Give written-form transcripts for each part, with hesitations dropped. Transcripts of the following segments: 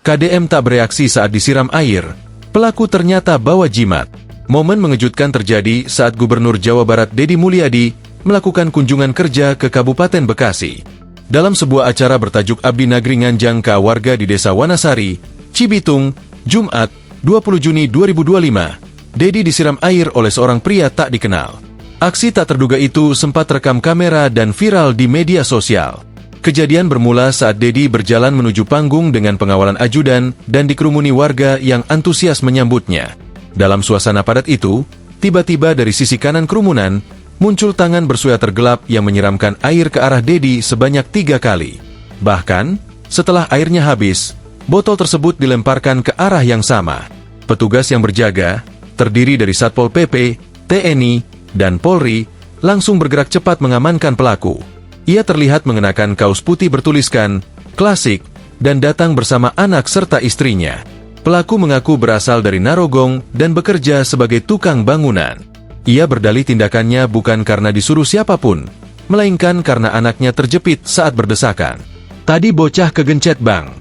KDM tak bereaksi saat disiram air. Pelaku ternyata bawa jimat. Momen mengejutkan terjadi saat Gubernur Jawa Barat Deddy Mulyadi melakukan kunjungan kerja ke Kabupaten Bekasi. Dalam sebuah acara bertajuk Abdi Nagri Nganjang ka warga di Desa Wanasari, Cibitung, Jumat, 20 Juni 2025, Deddy disiram air oleh seorang pria tak dikenal. Aksi tak terduga itu sempat rekam kamera dan viral di media sosial. Kejadian bermula saat Deddy berjalan menuju panggung dengan pengawalan ajudan dan dikerumuni warga yang antusias menyambutnya. Dalam suasana padat itu, tiba-tiba dari sisi kanan kerumunan, muncul tangan bersweater gelap yang menyiramkan air ke arah Deddy sebanyak 3 kali. Bahkan, setelah airnya habis, botol tersebut dilemparkan ke arah yang sama. Petugas yang berjaga, terdiri dari Satpol PP, TNI, dan Polri, langsung bergerak cepat mengamankan pelaku. Ia terlihat mengenakan kaos putih bertuliskan, "Klasik," dan datang bersama anak serta istrinya. Pelaku mengaku berasal dari Narogong dan bekerja sebagai tukang bangunan. Ia berdalih tindakannya bukan karena disuruh siapapun, melainkan karena anaknya terjepit saat berdesakan. "Tadi bocah kegencet bang.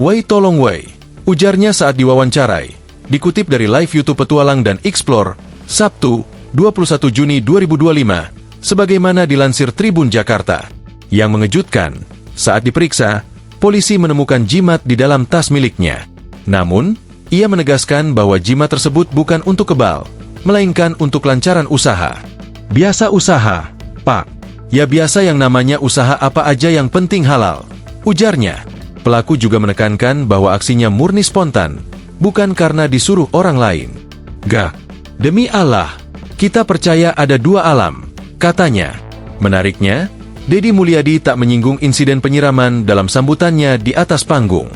Woi tolong woi," ujarnya saat diwawancarai. Dikutip dari live YouTube Petualang dan Explore, Sabtu, 21 Juni 2025, sebagaimana dilansir Tribun Jakarta. Yang mengejutkan, saat diperiksa, polisi menemukan jimat di dalam tas miliknya. Namun, ia menegaskan bahwa jimat tersebut bukan untuk kebal, melainkan untuk lancaran usaha. "Biasa usaha, Pak. Ya biasa yang namanya usaha apa aja yang penting halal," ujarnya. Pelaku juga menekankan bahwa aksinya murni spontan, bukan karena disuruh orang lain. "Gak, demi Allah, kita percaya ada 2 alam," katanya. Menariknya, Deddy Mulyadi tak menyinggung insiden penyiraman dalam sambutannya di atas panggung.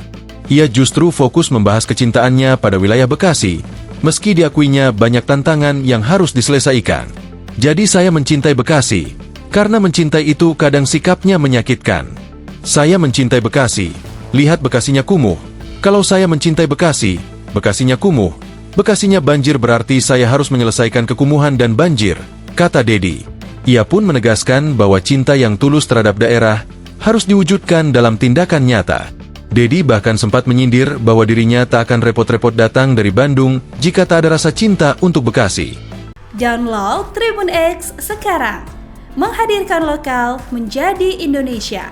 Ia justru fokus membahas kecintaannya pada wilayah Bekasi, meski diakuinya banyak tantangan yang harus diselesaikan. "Jadi saya mencintai Bekasi, karena mencintai itu kadang sikapnya menyakitkan. Saya mencintai Bekasi, lihat Bekasinya kumuh. Kalau saya mencintai Bekasi, Bekasinya kumuh. Bekasinya banjir berarti saya harus menyelesaikan kekumuhan dan banjir," kata Deddy. Ia pun menegaskan bahwa cinta yang tulus terhadap daerah harus diwujudkan dalam tindakan nyata. Deddy bahkan sempat menyindir bahwa dirinya tak akan repot-repot datang dari Bandung jika tak ada rasa cinta untuk Bekasi. Download Tribun X sekarang, menghadirkan lokal menjadi Indonesia.